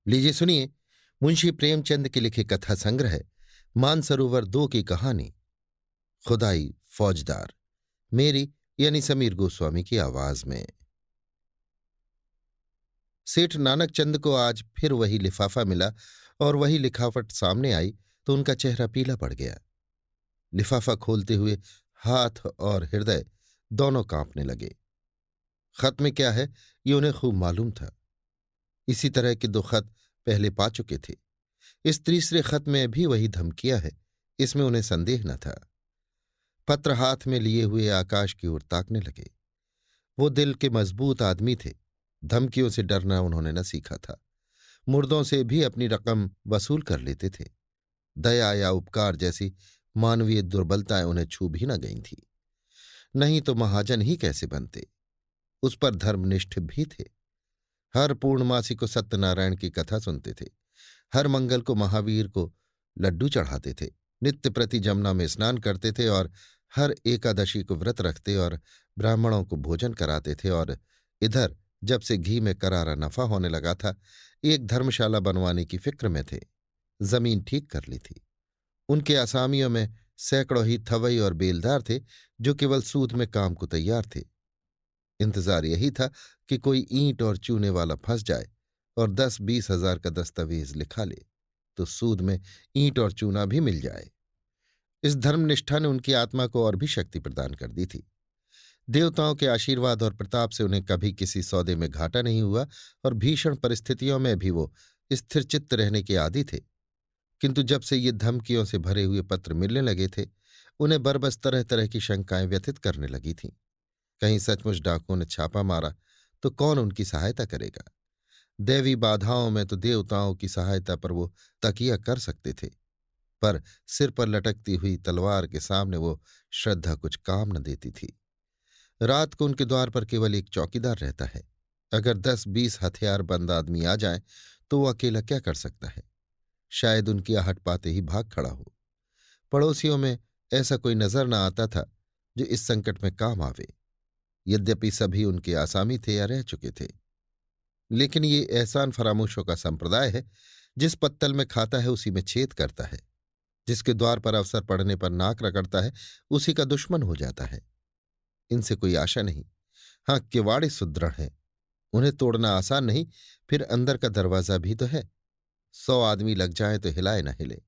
लीजिए सुनिए। मुंशी प्रेमचंद के लिखे कथा संग्रह मानसरोवर 2 की कहानी खुदाई फौजदार, मेरी यानी समीर गोस्वामी की आवाज में। सेठ नानक चंद को आज फिर वही लिफाफा मिला और वही लिखावट सामने आई तो उनका चेहरा पीला पड़ गया। लिफाफा खोलते हुए हाथ और हृदय दोनों कांपने लगे। खत में क्या है ये उन्हें खूब मालूम था। इसी तरह के 2 खत पहले पा चुके थे। इस तीसरे खत में भी वही धमकियां है, इसमें उन्हें संदेह न था। पत्र हाथ में लिए हुए आकाश की ओर ताकने लगे। वो दिल के मजबूत आदमी थे। धमकियों से डरना उन्होंने न सीखा था। मुर्दों से भी अपनी रकम वसूल कर लेते थे। दया या उपकार जैसी मानवीय दुर्बलताएं उन्हें छू भी न गई थी। नहीं तो महाजन ही कैसे बनते। उस पर धर्मनिष्ठ भी थे। हर पूर्णमासी को सत्यनारायण की कथा सुनते थे। हर मंगल को महावीर को लड्डू चढ़ाते थे। नित्य प्रति जमुना में स्नान करते थे और हर एकादशी को व्रत रखते और ब्राह्मणों को भोजन कराते थे। और इधर जब से घी में करारा नफा होने लगा था, एक धर्मशाला बनवाने की फिक्र में थे। जमीन ठीक कर ली थी। उनके असामियों में सैकड़ों ही थवई और बेलदार थे जो केवल सूद में काम को तैयार थे। इंतजार यही था कि कोई ईंट और चूने वाला फंस जाए और 10-20 हजार का दस्तावेज लिखा ले तो सूद में ईंट और चूना भी मिल जाए। इस धर्मनिष्ठा ने उनकी आत्मा को और भी शक्ति प्रदान कर दी थी। देवताओं के आशीर्वाद और प्रताप से उन्हें कभी किसी सौदे में घाटा नहीं हुआ और भीषण परिस्थितियों में भी वो स्थिरचित्त रहने के आदी थे। किंतु जब से ये धमकियों से भरे हुए पत्र मिलने लगे थे, उन्हें बरबस तरह तरह की शंकाएं व्यथित करने लगी थीं। कहीं सचमुच डाकुओं ने छापा मारा तो कौन उनकी सहायता करेगा। दैवी बाधाओं में तो देवताओं की सहायता पर वो तकिया कर सकते थे, पर सिर पर लटकती हुई तलवार के सामने वो श्रद्धा कुछ काम न देती थी। रात को उनके द्वार पर केवल एक चौकीदार रहता है। अगर 10-20 हथियारबंद आदमी आ जाएं तो वो अकेला क्या कर सकता है। शायद उनकी आहट पाते ही भाग खड़ा हो। पड़ोसियों में ऐसा कोई नजर न आता था जो इस संकट में काम आवे। यद्यपि सभी उनके आसामी थे या रह चुके थे, लेकिन ये एहसान फरामोशों का संप्रदाय है। जिस पत्तल में खाता है उसी में छेद करता है। जिसके द्वार पर अवसर पड़ने पर नाक रगड़ता है उसी का दुश्मन हो जाता है। इनसे कोई आशा नहीं। हाँ, किवाड़े सुदृढ़ हैं, उन्हें तोड़ना आसान नहीं। फिर अंदर का दरवाजा भी तो है। 100 आदमी लग जाएं तो हिलाए न हिले।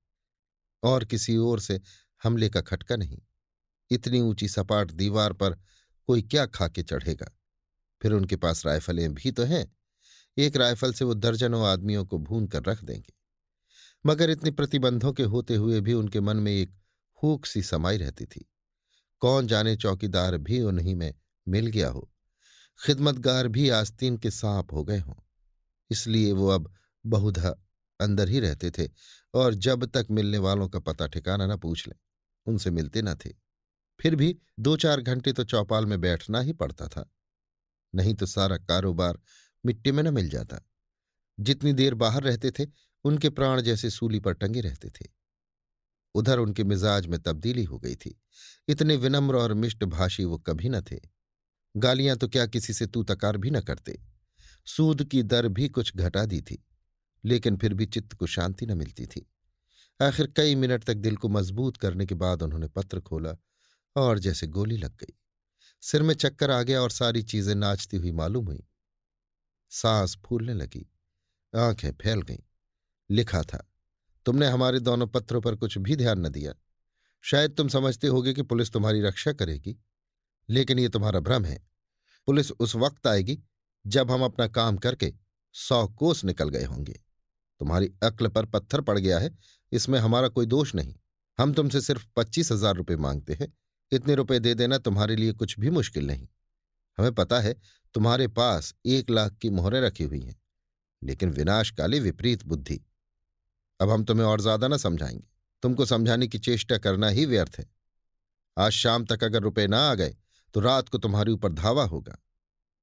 और किसी ओर से हमले का खटका नहीं। इतनी ऊंची सपाट दीवार पर कोई क्या खा के चढ़ेगा। फिर उनके पास राइफलें भी तो हैं। एक राइफल से वो दर्जनों आदमियों को भून कर रख देंगे। मगर इतने प्रतिबंधों के होते हुए भी उनके मन में एक हूक सी समाई रहती थी। कौन जाने चौकीदार भी उन्हीं में मिल गया हो, खिदमतगार भी आस्तीन के सांप हो गए हों। इसलिए वो अब बहुधा अंदर ही रहते थे और जब तक मिलने वालों का पता ठिकाना न पूछ लें उनसे मिलते न थे। फिर भी 2-4 घंटे तो चौपाल में बैठना ही पड़ता था, नहीं तो सारा कारोबार मिट्टी में न मिल जाता। जितनी देर बाहर रहते थे उनके प्राण जैसे सूली पर टंगे रहते थे। उधर उनके मिजाज में तब्दीली हो गई थी। इतने विनम्र और मिष्टभाषी वो कभी न थे। गालियां तो क्या किसी से तू तकार भी न करते। सूद की दर भी कुछ घटा दी थी, लेकिन फिर भी चित्त को शांति न मिलती थी। आखिर कई मिनट तक दिल को मजबूत करने के बाद उन्होंने पत्र खोला और जैसे गोली लग गई। सिर में चक्कर आ गया और सारी चीजें नाचती हुई मालूम हुई। सांस फूलने लगी, आंखें फैल गईं। लिखा था, तुमने हमारे दोनों पत्रों पर कुछ भी ध्यान न दिया। शायद तुम समझते होगे कि पुलिस तुम्हारी रक्षा करेगी, लेकिन ये तुम्हारा भ्रम है। पुलिस उस वक्त आएगी जब हम अपना काम करके 100 कोस निकल गए होंगे। तुम्हारी अक्ल पर पत्थर पड़ गया है, इसमें हमारा कोई दोष नहीं। हम तुमसे सिर्फ 25,000 रुपये मांगते हैं। इतने रुपए दे देना तुम्हारे लिए कुछ भी मुश्किल नहीं। हमें पता है तुम्हारे पास 1 लाख की मोहरें रखी हुई हैं, लेकिन विनाशकाली विपरीत बुद्धि। अब हम तुम्हें और ज्यादा न समझाएंगे। तुमको समझाने की चेष्टा करना ही व्यर्थ है। आज शाम तक अगर रुपए ना आ गए तो रात को तुम्हारे ऊपर धावा होगा।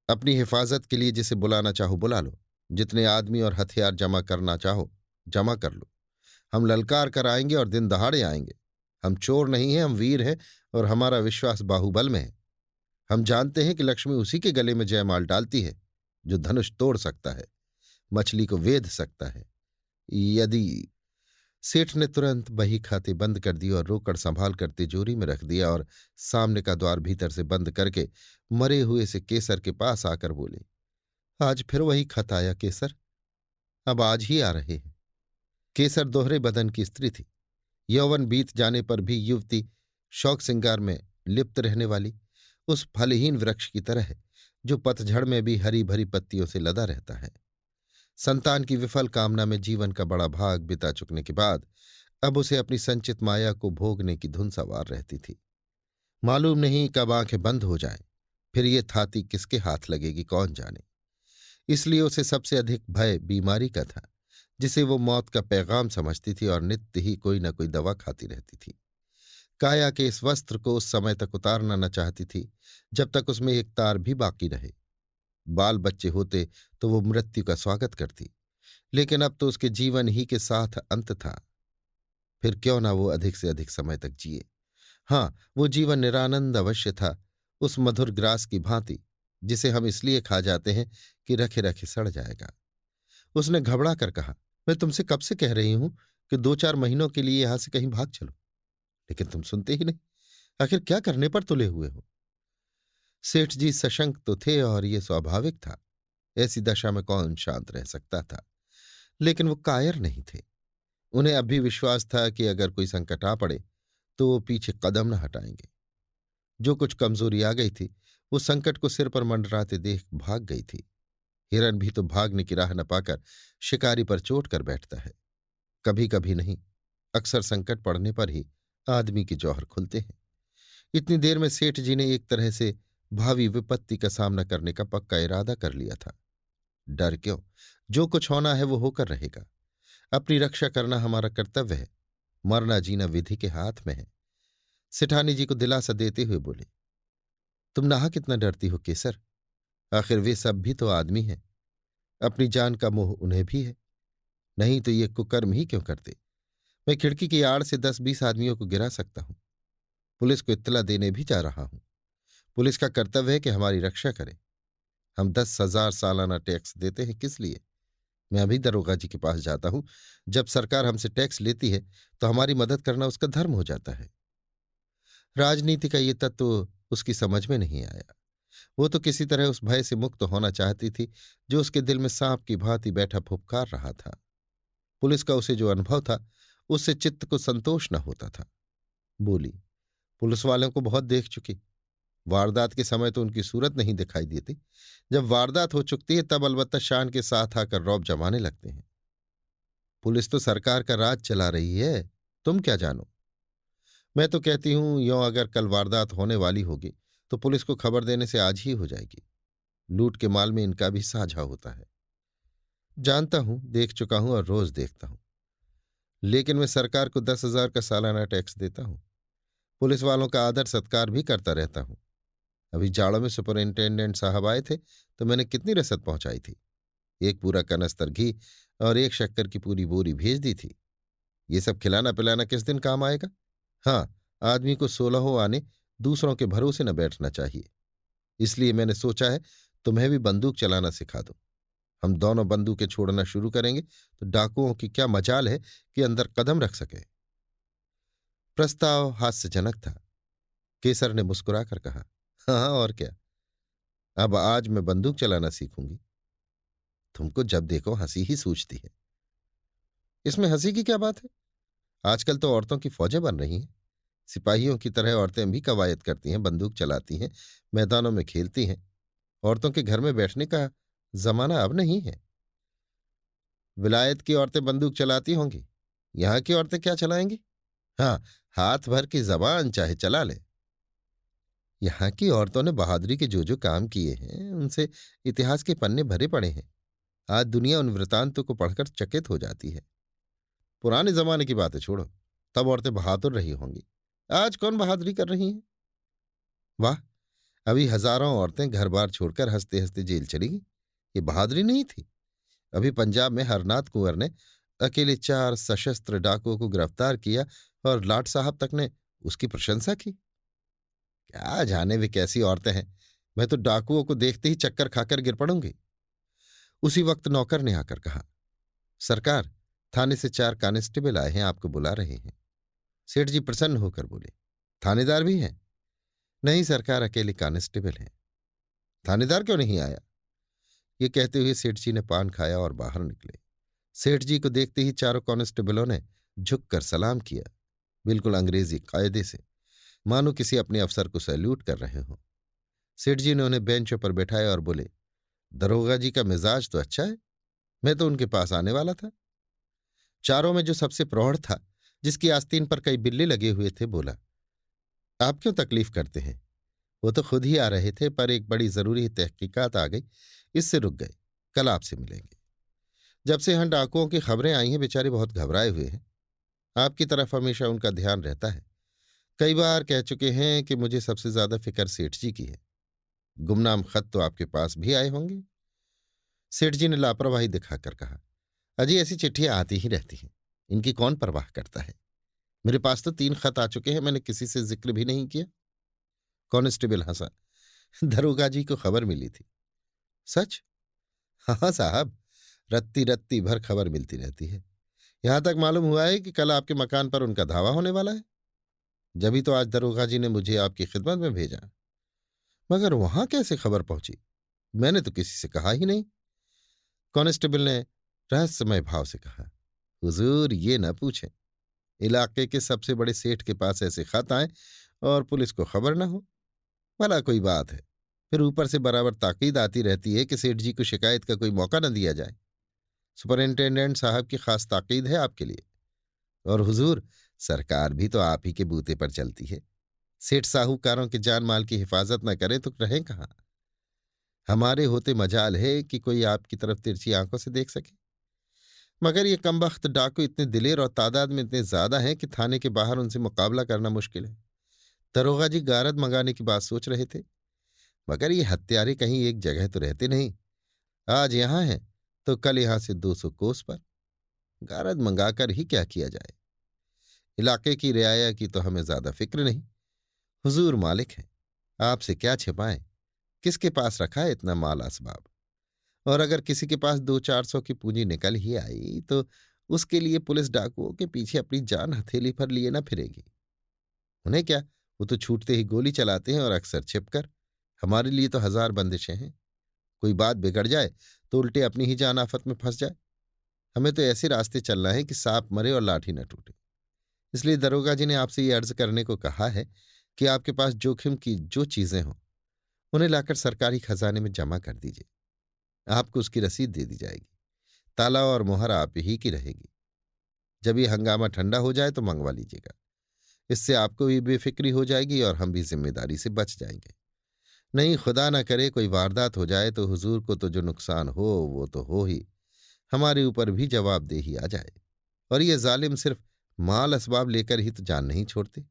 अपनी हिफाजत के लिए जिसे बुलाना चाहो बुला लो। जितने आदमी और हथियार जमा करना चाहो जमा कर लो। हम ललकार कर आएंगे और दिन दहाड़े आएंगे। हम चोर नहीं हैं, हम वीर हैं और हमारा विश्वास बाहुबल में है। हम जानते हैं कि लक्ष्मी उसी के गले में जयमाल डालती है जो धनुष तोड़ सकता है। मछली को वेध सकता है। यदि सेठ ने तुरंत बही खाते बंद कर दिए और रोकड़ संभाल कर तिजोरी में रख दिया और सामने का द्वार भीतर से बंद करके मरे हुए से केसर के पास आकर बोले, आज फिर वही खत आया केसर। अब आज ही आ रहे हैं। केसर दोहरे बदन की स्त्री थी। यौवन बीत जाने पर भी युवती शौक श्रृंगार में लिप्त रहने वाली, उस फलहीन वृक्ष की तरह है जो पतझड़ में भी हरी भरी पत्तियों से लदा रहता है। संतान की विफल कामना में जीवन का बड़ा भाग बिता चुकने के बाद अब उसे अपनी संचित माया को भोगने की धुन सवार रहती थी। मालूम नहीं कब आंखें बंद हो जाएं, फिर ये थाती किसके हाथ लगेगी कौन जाने। इसलिए उसे सबसे अधिक भय बीमारी का था, जिसे वो मौत का पैगाम समझती थी और नित्य ही कोई न कोई दवा खाती रहती थी। काया के इस वस्त्र को उस समय तक उतारना न चाहती थी जब तक उसमें एक तार भी बाकी रहे। बाल बच्चे होते तो वो मृत्यु का स्वागत करती, लेकिन अब तो उसके जीवन ही के साथ अंत था। फिर क्यों ना वो अधिक से अधिक समय तक जिए। हाँ, वो जीवन निरानंद अवश्य था, उस मधुर ग्रास की भांति जिसे हम इसलिए खा जाते हैं कि रखे रखे सड़ जाएगा। उसने घबरा कर कहा, मैं तुमसे कब से कह रही हूं कि 2-4 महीनों के लिए यहां से कहीं भाग चलो, लेकिन तुम सुनते ही नहीं। आखिर क्या करने पर तुले हुए हो। सेठ जी सशंक तो थे और ये स्वाभाविक था। ऐसी दशा में कौन शांत रह सकता था, लेकिन वो कायर नहीं थे। उन्हें अब भी विश्वास था कि अगर कोई संकट आ पड़े तो वो पीछे कदम न हटाएंगे। जो कुछ कमजोरी आ गई थी वो संकट को सिर पर मंडराते देख भाग गई थी। हिरन भी तो भागने की राह न पाकर शिकारी पर चोट कर बैठता है। कभी कभी नहीं, अक्सर संकट पड़ने पर ही आदमी के जौहर खुलते हैं। इतनी देर में सेठ जी ने एक तरह से भावी विपत्ति का सामना करने का पक्का इरादा कर लिया था। डर क्यों, जो कुछ होना है वो होकर रहेगा। अपनी रक्षा करना हमारा कर्तव्य है, मरना जीना विधि के हाथ में है। सेठानी जी को दिलासा देते हुए बोले, तुम नाहक कितना डरती हो केसर। आखिर वे सब भी तो आदमी हैं। अपनी जान का मोह उन्हें भी है, नहीं तो ये कुकर्म ही क्यों करते। मैं खिड़की की आड़ से 10-20 आदमियों को गिरा सकता हूं। पुलिस को इत्तला देने भी जा रहा हूं। पुलिस का कर्तव्य है कि हमारी रक्षा करे। हम 10,000 सालाना टैक्स देते हैं, किस लिए। मैं अभी दरोगा जी के पास जाता हूं। जब सरकार हमसे टैक्स लेती है तो हमारी मदद करना उसका धर्म हो जाता है। राजनीति का ये तत्व उसकी समझ में नहीं आया। वो तो किसी तरह उस भय से मुक्त होना चाहती थी जो उसके दिल में सांप की भांति बैठा फुफकार रहा था। पुलिस का उसे जो अनुभव था उससे चित्त को संतोष न होता था। बोली, पुलिस वालों को बहुत देख चुकी। वारदात के समय तो उनकी सूरत नहीं दिखाई देती, जब वारदात हो चुकती है तब अलबत्ता शान के साथ आकर रौब जमाने लगते हैं। पुलिस तो सरकार का राज चला रही है, तुम क्या जानो। मैं तो कहती हूं यों अगर कल वारदात होने वाली होगी तो पुलिस को खबर देने से आज ही हो जाएगी। लूट के माल में इनका भी साझा होता है। जानता हूं, देख चुका हूं और रोज देखता हूं, लेकिन मैं सरकार को 10,000 का सालाना टैक्स देता हूं। पुलिस वालों का आदर सत्कार भी करता रहता हूं। अभी जाड़ों में सुपरिंटेंडेंट साहब आए थे तो मैंने कितनी रसद पहुंचाई थी। एक पूरा कनस्तर घी और एक शक्कर की पूरी बोरी भेज दी थी। ये सब खिलाना पिलाना किस दिन काम आएगा। हाँ, आदमी को 16 आने दूसरों के भरोसे न बैठना चाहिए। इसलिए मैंने सोचा है तुम्हें भी बंदूक चलाना सिखा दूं। हम दोनों बंदूकें छोड़ना शुरू करेंगे तो डाकुओं की क्या मजाल है कि अंदर कदम रख सके। प्रस्ताव हास्यजनक था। केसर ने मुस्कुराकर कहा, हाँ और क्या, अब आज मैं बंदूक चलाना सीखूंगी। तुमको जब देखो हंसी ही सूझती है। इसमें हंसी की क्या बात है। आजकल तो औरतों की फौजें बन रही हैं। सिपाहियों की तरह औरतें भी कवायद करती हैं, बंदूक चलाती हैं, मैदानों में खेलती हैं। औरतों के घर में बैठने का जमाना अब नहीं है। विलायत की औरतें बंदूक चलाती होंगी, यहां की औरतें क्या चलाएंगी। हाँ, हाथ भर की जबान चाहे चला ले। यहाँ की औरतों ने बहादुरी के जो काम किए हैं उनसे इतिहास के पन्ने भरे पड़े हैं। आज दुनिया उन वृतांतों को पढ़कर चकित हो जाती है। पुराने जमाने की बातें छोड़ो, तब औरतें बहादुर रही होंगी। आज कौन बहादुरी कर रही हैं। वाह, अभी हजारों औरतें घर बार छोड़कर हंसते हंसते जेल चली गई। ये बहादुरी नहीं थी। अभी पंजाब में हरनाथ कुंवर ने अकेले 4 सशस्त्र डाकुओं को गिरफ्तार किया और लाट साहब तक ने उसकी प्रशंसा की। क्या जाने वे कैसी औरतें हैं। मैं तो डाकुओं को देखते ही चक्कर खाकर गिर पड़ूंगी। उसी वक्त नौकर ने आकर कहा, सरकार, थाने से 4 कांस्टेबल आए हैं, आपको बुला रहे हैं। सेठ जी प्रसन्न होकर बोले, थानेदार भी हैं? नहीं सरकार, अकेले कांस्टेबल हैं। थानेदार क्यों नहीं आया? ये कहते हुए सेठ जी ने पान खाया और बाहर निकले। सेठ जी को देखते ही चारों कांस्टेबलों ने झुककर सलाम किया, बिल्कुल अंग्रेजी कायदे से, मानो किसी अपने अफसर को सैल्यूट कर रहे हों। सेठ जी ने उन्हें बेंचों पर बैठाया और बोले, दरोगा जी का मिजाज तो अच्छा है, मैं तो उनके पास आने वाला था। चारों में जो सबसे प्रौढ़ था, जिसकी आस्तीन पर कई बिल्ले लगे हुए थे, बोला, आप क्यों तकलीफ करते हैं? वो तो खुद ही आ रहे थे, पर एक बड़ी जरूरी तहकीकात आ गई, इससे रुक गए। कल आपसे मिलेंगे। जब से यहाँ डाकुओं की खबरें आई हैं, बेचारे बहुत घबराए हुए हैं। आपकी तरफ हमेशा उनका ध्यान रहता है। कई बार कह चुके हैं कि मुझे सबसे ज्यादा फिक्र सेठ जी की है। गुमनाम खत तो आपके पास भी आए होंगे? सेठ जी ने लापरवाही दिखाकर कहा, अजी ऐसी चिट्ठियां आती ही रहती हैं, इनकी कौन परवाह करता है। मेरे पास तो 3 खत आ चुके हैं, मैंने किसी से जिक्र भी नहीं किया। कांस्टेबल हंसा, दरोगा जी को खबर मिली थी। सच? हाँ साहब, रत्ती रत्ती भर खबर मिलती रहती है। यहां तक मालूम हुआ है कि कल आपके मकान पर उनका धावा होने वाला है। जभी तो आज दरोगा जी ने मुझे आपकी खिदमत में भेजा। मगर वहां कैसे खबर पहुंची? मैंने तो किसी से कहा ही नहीं। कांस्टेबल ने रहस्यमय भाव से कहा, हुजूर ये न पूछें। इलाके के सबसे बड़े सेठ के पास ऐसे खत आए और पुलिस को खबर न हो, भला कोई बात है। फिर ऊपर से बराबर ताकीद आती रहती है कि सेठ जी को शिकायत का कोई मौका न दिया जाए। सुपरिंटेंडेंट साहब की खास ताकीद है आपके लिए। और हुजूर, सरकार भी तो आप ही के बूते पर चलती है। सेठ साहूकारों के जान माल की हिफाजत न करें तो रहें कहाँ? हमारे होते मजाल है कि कोई आपकी तरफ तिरछी आंखों से देख सके। मगर ये कमबख्त डाकू इतने दिलेर और तादाद में इतने ज्यादा हैं कि थाने के बाहर उनसे मुकाबला करना मुश्किल है। दरोगा जी गारद मंगाने की बात सोच रहे थे, मगर ये हत्यारे कहीं एक जगह तो रहते नहीं। आज यहां हैं तो कल यहां से 200 कोस पर। गारद मंगाकर ही क्या किया जाए? इलाके की रियाया की तो हमें ज्यादा फिक्र नहीं। हुजूर मालिक हैं, आपसे क्या छिपाएं। किसके पास रखा है इतना माल असबाब? और अगर किसी के पास 200-400 की पूंजी निकल ही आई तो उसके लिए पुलिस डाकुओं के पीछे अपनी जान हथेली पर लिए ना फिरेगी। उन्हें क्या, वो तो छूटते ही गोली चलाते हैं और अक्सर छिपकर। हमारे लिए तो 1000 बंदिशें हैं। कोई बात बिगड़ जाए तो उल्टे अपनी ही जान आफत में फंस जाए। हमें तो ऐसे रास्ते चलना है कि सांप मरे और लाठी न टूटे। इसलिए दरोगा जी ने आपसे ये अर्ज करने को कहा है कि आपके पास जोखिम की जो चीजें हों उन्हें लाकर सरकारी खजाने में जमा कर दीजिए। आपको उसकी रसीद दे दी जाएगी। ताला और मुहर आप ही की रहेगी। जब ये हंगामा ठंडा हो जाए तो मंगवा लीजिएगा। इससे आपको भी बेफिक्री हो जाएगी और हम भी जिम्मेदारी से बच जाएंगे। नहीं खुदा ना करे कोई वारदात हो जाए तो हुजूर को तो जो नुकसान हो वो तो हो ही, हमारे ऊपर भी जवाबदेही आ जाए। और ये जालिम सिर्फ माल असबाब लेकर ही तो जान नहीं छोड़ते,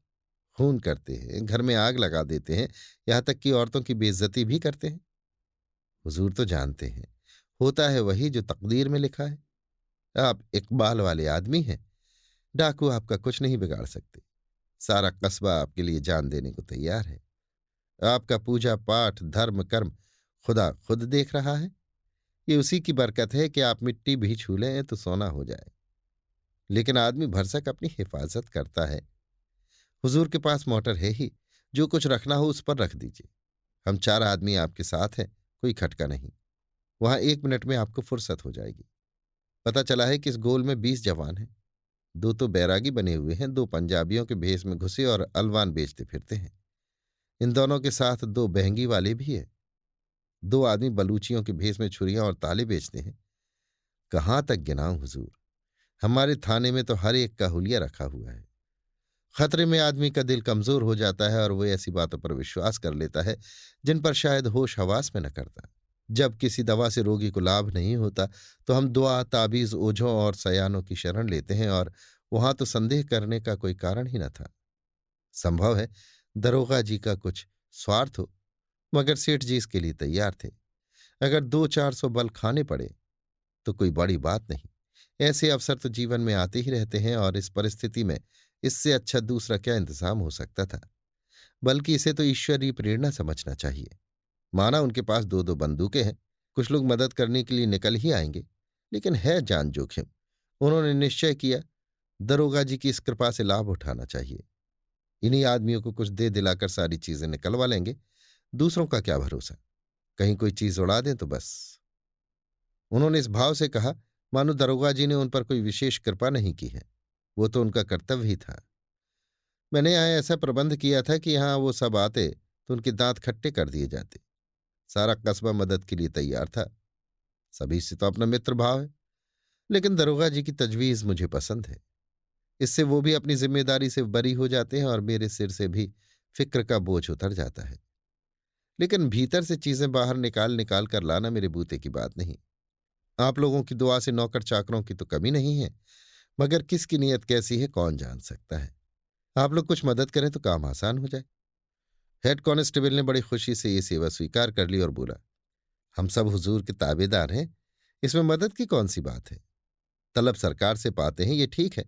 खून करते हैं, घर में आग लगा देते हैं, यहां तक कि औरतों की बेइज्जती भी करते हैं। हुजूर तो जानते हैं, होता है वही जो तकदीर में लिखा है। आप इकबाल वाले आदमी हैं, डाकू आपका कुछ नहीं बिगाड़ सकते। सारा कस्बा आपके लिए जान देने को तैयार है। आपका पूजा पाठ धर्म कर्म खुदा खुद देख रहा है। ये उसी की बरकत है कि आप मिट्टी भी छू लें तो सोना हो जाए। लेकिन आदमी भरसक अपनी हिफाजत करता है। हुजूर के पास मोटर है ही, जो कुछ रखना हो उस पर रख दीजिए। हम 4 आदमी आपके साथ हैं, कोई खटका नहीं। वहां 1 मिनट में आपको फुर्सत हो जाएगी। पता चला है कि इस गोल में 20 जवान हैं। 2 तो बैरागी बने हुए हैं, 2 पंजाबियों के भेष में घुसे और अलवान बेचते फिरते हैं। इन दोनों के साथ 2 बहंगी वाले भी हैं। 2 आदमी बलूचियों के भेष में छुरियां और ताले बेचते हैं। कहाँ तक गिनाऊं हुजूर, हमारे थाने में तो हर एक का हुलिया रखा हुआ है। खतरे में आदमी का दिल कमजोर हो जाता है और वो ऐसी बातों पर विश्वास कर लेता है जिन पर शायद होश हवास में न करता। जब किसी दवा से रोगी को लाभ नहीं होता तो हम दुआ ताबीज ओझों और सयानों की शरण लेते हैं, और वहां तो संदेह करने का कोई कारण ही न था। संभव है दरोगा जी का कुछ स्वार्थ हो, मगर सेठ जी इसके लिए तैयार थे। अगर 200-400 बल खाने पड़े तो कोई बड़ी बात नहीं। ऐसे अवसर तो जीवन में आते ही रहते हैं, और इस परिस्थिति में इससे अच्छा दूसरा क्या इंतजाम हो सकता था। बल्कि इसे तो ईश्वरीय प्रेरणा समझना चाहिए। माना उनके पास 2-2 बंदूकें हैं, कुछ लोग मदद करने के लिए निकल ही आएंगे, लेकिन है जान जोखिम। उन्होंने निश्चय किया दरोगा जी की इस कृपा से लाभ उठाना चाहिए। इन्हीं आदमियों को कुछ दे दिलाकर सारी चीजें निकलवा लेंगे। दूसरों का क्या भरोसा, कहीं कोई चीज उड़ा दें तो बस। उन्होंने इस भाव से कहा मानो दरोगा जी ने उन पर कोई विशेष कृपा नहीं की है, वो तो उनका कर्तव्य ही था। मैंने यहाँ ऐसा प्रबंध किया था कि यहाँ वो सब आते तो उनके दांत खट्टे कर दिए जाते। सारा कस्बा मदद के लिए तैयार था। सभी से तो अपना मित्र भाव है, लेकिन दरोगा जी की तजवीज मुझे पसंद है। इससे वो भी अपनी जिम्मेदारी से बरी हो जाते हैं और मेरे सिर से भी फिक्र का बोझ उतर जाता है। लेकिन भीतर से चीजें बाहर निकाल निकाल कर लाना मेरे बूते की बात नहीं। आप लोगों की दुआ से नौकर चाकरों की तो कमी नहीं है, मगर किसकी नीयत कैसी है कौन जान सकता है। आप लोग कुछ मदद करें तो काम आसान हो जाए। हेड कांस्टेबल ने बड़ी खुशी से ये सेवा स्वीकार कर ली और बोला, हम सब हुजूर के ताबेदार हैं, इसमें मदद की कौन सी बात है। तलब सरकार से पाते हैं ये ठीक है,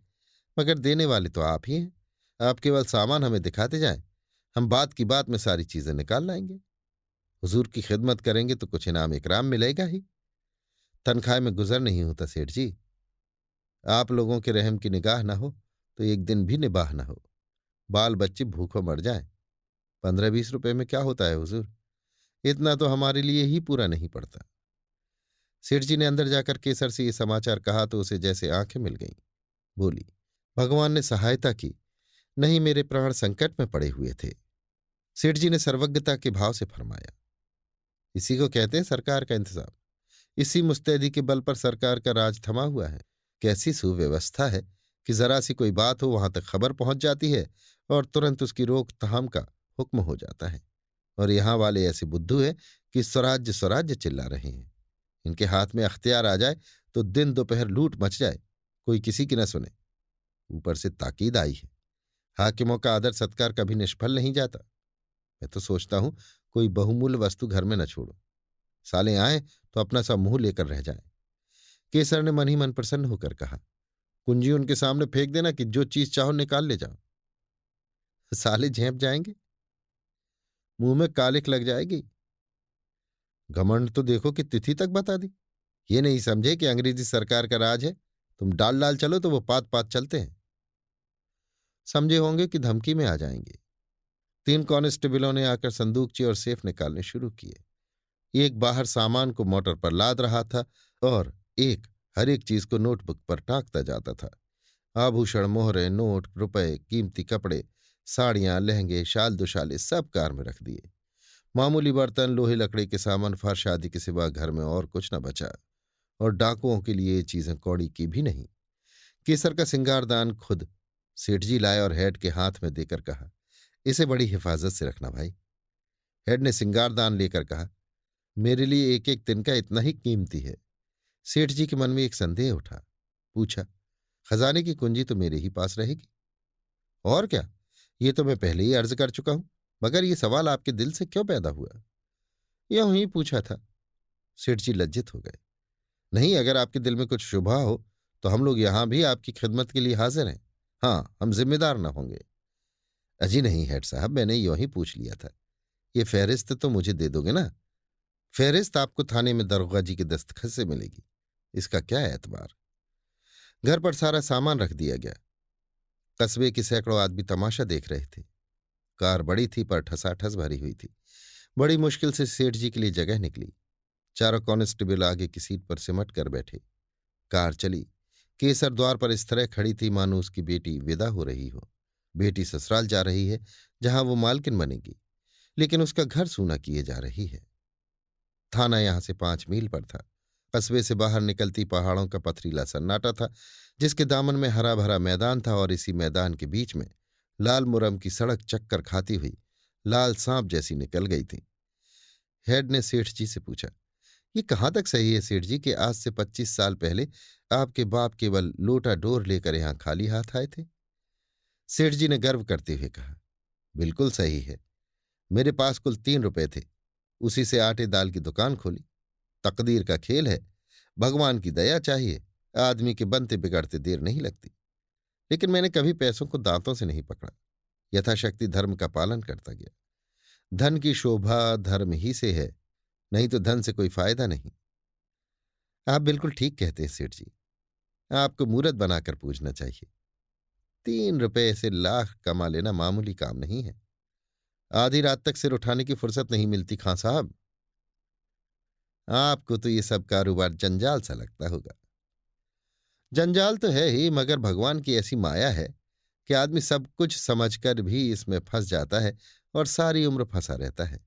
मगर देने वाले तो आप ही हैं। आप केवल सामान हमें दिखाते जाएं, हम बात की बात में सारी चीजें निकाल लाएंगे। हुजूर की खिदमत करेंगे तो कुछ इनाम इकराम मिलेगा ही। तनख्वाह में गुजर नहीं होता सेठ जी। आप लोगों के रहम की निगाह ना हो तो एक दिन भी निबाह ना हो, बाल बच्चे भूखों मर जाएं। 15-20 रुपए में क्या होता है हुजूर, इतना तो हमारे लिए ही पूरा नहीं पड़ता। सेठ जी ने अंदर जाकर केसर से ये समाचार कहा तो उसे जैसे आंखें मिल गईं। बोली, भगवान ने सहायता की, नहीं मेरे प्राण संकट में पड़े हुए थे। सेठ जी ने सर्वज्ञता के भाव से फरमाया, इसी को कहते हैं सरकार का इंतजाम। इसी मुस्तैदी के बल पर सरकार का राज थमा हुआ है। कैसी सुव्यवस्था है कि जरा सी कोई बात हो वहां तक खबर पहुंच जाती है और तुरंत उसकी रोकथाम का हुक्म हो जाता है। और यहां वाले ऐसे बुद्धू हैं कि स्वराज्य स्वराज्य चिल्ला रहे हैं। इनके हाथ में अख्तियार आ जाए तो दिन दोपहर लूट मच जाए, कोई किसी की न सुने। ऊपर से ताकीद आई है, हाकिमों का आदर सत्कार कभी निष्फल नहीं जाता। मैं तो सोचता हूं कोई बहुमूल्य वस्तु घर में न छोड़ो, साले आए तो अपना सा मुंह लेकर रह जाए। केसर ने मन ही मन प्रसन्न होकर कहा, कुंजी उनके सामने फेंक देना कि जो चीज चाहो निकाल ले जाओ। साले झेप जाएंगे, मुंह में कालिख लग जाएगी। घमंड तो देखो कि तिथि तक बता दी। ये नहीं समझे कि अंग्रेजी सरकार का राज है, तुम डाल डाल चलो तो वो पात पात चलते हैं। समझे होंगे कि धमकी में आ जाएंगे। 3 कांस्टेबलों ने आकर संदूकचे और सेफ निकालने शुरू किए। एक बाहर सामान को मोटर पर लाद रहा था और एक हर एक चीज को नोटबुक पर टाँकता जाता था। आभूषण, मोहरे, नोट, रुपए, कीमती कपड़े, साड़ियां, लहंगे, शाल दुशाले सब कार में रख दिए। मामूली बर्तन, लोहे लकड़ी के सामान, फर्श आदि के सिवा घर में और कुछ न बचा। और डाकुओं के लिए ये चीजें कौड़ी की भी नहीं। केसर का सिंगारदान खुद सेठ जी लाए और हेड के हाथ में देकर कहा, इसे बड़ी हिफाजत से रखना भाई। हेड ने सिंगारदान लेकर कहा, मेरे लिए एक एक तिनका इतना ही कीमती है। सेठ जी के मन में एक संदेह उठा। पूछा, खजाने की कुंजी तो मेरे ही पास रहेगी? और क्या, ये तो मैं पहले ही अर्ज कर चुका हूं, मगर ये सवाल आपके दिल से क्यों पैदा हुआ? यूं ही पूछा था। सेठ जी लज्जित हो गए। नहीं, अगर आपके दिल में कुछ शुभा हो तो हम लोग यहां भी आपकी खिदमत के लिए हाजिर हैं। हाँ, हम जिम्मेदार न होंगे। अजी नहीं हेड साहब, मैंने यूं ही पूछ लिया था। ये फहरिस्त तो मुझे दे दोगे ना? फहरिस्त आपको थाने में दरोगा जी के दस्तखत से मिलेगी, इसका क्या एतबार। घर पर सारा सामान रख दिया गया। कस्बे के सैकड़ों आदमी तमाशा देख रहे थे। कार बड़ी थी पर ठसाठस भरी हुई थी। बड़ी मुश्किल से सेठ जी के लिए जगह निकली। चारों कांस्टेबल आगे की सीट पर सिमट कर बैठे। कार चली। केसर द्वार पर इस तरह खड़ी थी मानो उसकी बेटी विदा हो रही हो। बेटी ससुराल जा रही है जहां वो मालकिन बनेगी, लेकिन उसका घर सूना किए जा रही है। थाना यहां से 5 मील पर था। कस्बे से बाहर निकलती पहाड़ों का पथरीला सन्नाटा था, जिसके दामन में हरा भरा मैदान था और इसी मैदान के बीच में लाल मुरम की सड़क चक्कर खाती हुई लाल सांप जैसी निकल गई थी। हेड ने सेठ जी से पूछा, ये कहाँ तक सही है सेठ जी कि आज से 25 साल पहले आपके बाप केवल लोटा डोर लेकर यहां खाली हाथ आए थे? सेठ जी ने गर्व करते हुए कहा, बिल्कुल सही है। मेरे पास कुल 3 रुपए थे, उसी से आटे दाल की दुकान खोली। तकदीर का खेल है, भगवान की दया चाहिए, आदमी के बनते बिगड़ते देर नहीं लगती। लेकिन मैंने कभी पैसों को दांतों से नहीं पकड़ा, यथाशक्ति धर्म का पालन करता गया। धन की शोभा धर्म ही से है, नहीं तो धन से कोई फायदा नहीं। आप बिल्कुल ठीक कहते हैं सेठ जी। आपको मूर्त बनाकर पूछना चाहिए। 3 रुपए से लाख कमा लेना मामूली काम नहीं है। आधी रात तक सिर उठाने की फुर्सत नहीं मिलती खां साहब। आपको तो ये सब कारोबार जंजाल सा लगता होगा। जंजाल तो है ही, मगर भगवान की ऐसी माया है कि आदमी सब कुछ समझकर भी इसमें फंस जाता है और सारी उम्र फंसा रहता है।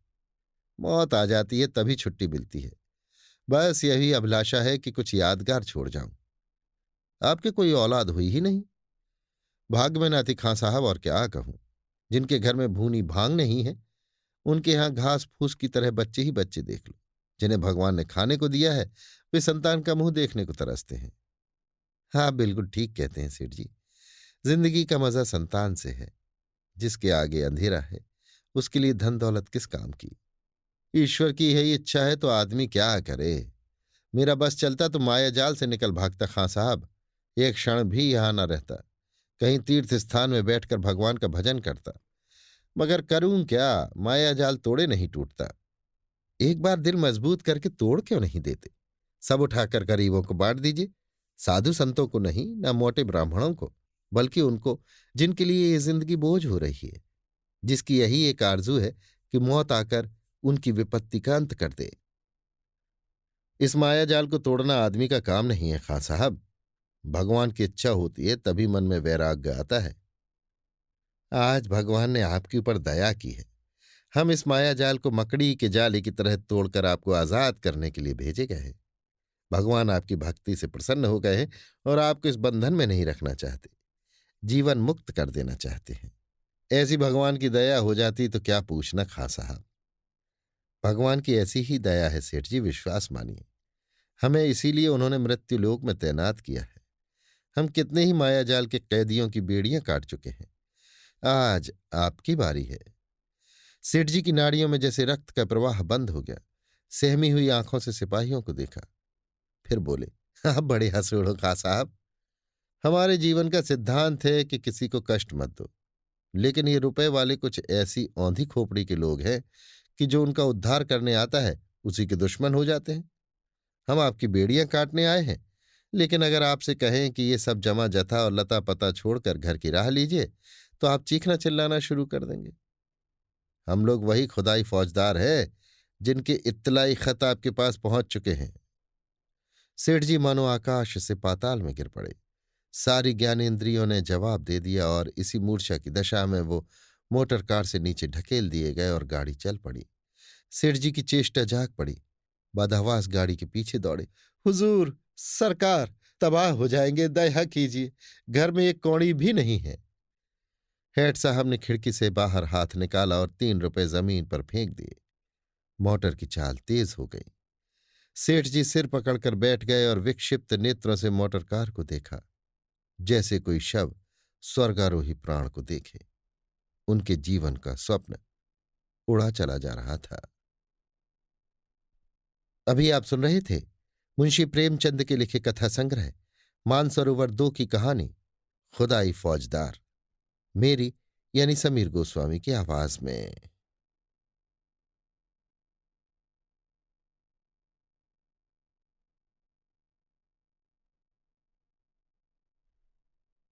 मौत आ जाती है तभी छुट्टी मिलती है। बस यही अभिलाषा है कि कुछ यादगार छोड़ जाऊं। आपके कोई औलाद हुई ही नहीं। भाग्य में न थी खां साहब, और क्या कहूं। जिनके घर में भूनी भांग नहीं है, उनके यहां घास फूस की तरह बच्चे ही बच्चे देख लो। जिन्हें भगवान ने खाने को दिया है, वे संतान का मुंह देखने को तरसते हैं। हाँ, बिल्कुल ठीक कहते हैं सेठ जी। जिंदगी का मजा संतान से है। जिसके आगे अंधेरा है, उसके लिए धन दौलत किस काम की। ईश्वर की है इच्छा है तो आदमी क्या करे। मेरा बस चलता तो माया जाल से निकल भागता खां साहब। एक क्षण भी यहां न रहता। कहीं तीर्थ स्थान में बैठकर भगवान का भजन करता। मगर करूं क्या, माया जाल तोड़े नहीं टूटता। एक बार दिल मजबूत करके तोड़ क्यों नहीं देते। सब उठाकर गरीबों को बांट दीजिए। साधु संतों को नहीं, न मोटे ब्राह्मणों को, बल्कि उनको जिनके लिए ये जिंदगी बोझ हो रही है, जिसकी यही एक आरजू है कि मौत आकर उनकी विपत्ति का अंत कर दे। इस मायाजाल को तोड़ना आदमी का काम नहीं है खां साहब। भगवान की इच्छा होती है तभी मन में वैराग्य आता है। आज भगवान ने आपके ऊपर दया की है। हम इस मायाजाल को मकड़ी के जाले की तरह तोड़कर आपको आजाद करने के लिए भेजे गए हैं। भगवान आपकी भक्ति से प्रसन्न हो गए हैं और आपको इस बंधन में नहीं रखना चाहते। जीवन मुक्त कर देना चाहते हैं। ऐसी भगवान की दया हो जाती तो क्या पूछना खां साहब। भगवान की ऐसी ही दया है सेठ जी, विश्वास मानिए। हमें इसीलिए उन्होंने मृत्युलोक में तैनात किया है। हम कितने ही मायाजाल के कैदियों की बेड़ियां काट चुके हैं। आज आपकी बारी है। सेठ जी की नाड़ियों में जैसे रक्त का प्रवाह बंद हो गया। सहमी हुई आंखों से सिपाहियों को देखा, फिर बोले, आप बड़े हंसुड़ हो खां साहब। हमारे जीवन का सिद्धांत है कि किसी को कष्ट मत दो। लेकिन ये रुपए वाले कुछ ऐसी औंधी खोपड़ी के लोग हैं कि जो उनका उद्धार करने आता है उसी के दुश्मन हो जाते हैं। हम आपकी बेड़ियां काटने आए हैं, लेकिन अगर आपसे कहें कि ये सब जमा जथा और लता पता छोड़कर घर की राह लीजिए, तो आप चीखना चिल्लाना शुरू कर देंगे। हम लोग वही खुदाई फौजदार हैं जिनके इत्तलाई खत आपके पास पहुंच चुके हैं। सेठ जी मानो आकाश से पाताल में गिर पड़े। सारी ज्ञानेंद्रियों ने जवाब दे दिया और इसी मूर्छा की दशा में वो मोटर कार से नीचे ढकेल दिए गए और गाड़ी चल पड़ी। सेठ जी की चेष्टा जाग पड़ी। बदहवास गाड़ी के पीछे दौड़े। हुजूर, सरकार, तबाह हो जाएंगे, दया कीजिए, घर में एक कौड़ी भी नहीं है। हेड साहब ने खिड़की से बाहर हाथ निकाला और 3 रुपए जमीन पर फेंक दिए। मोटर की चाल तेज हो गई। सेठ जी सिर पकड़कर बैठ गए और विक्षिप्त नेत्रों से मोटर कार को देखा, जैसे कोई शव स्वर्गारोही प्राण को देखे। उनके जीवन का स्वप्न उड़ा चला जा रहा था। अभी आप सुन रहे थे मुंशी प्रेमचंद के लिखे कथा संग्रह मानसरोवर 2 की कहानी खुदाई फौजदार, मेरी यानी समीर गोस्वामी की आवाज में।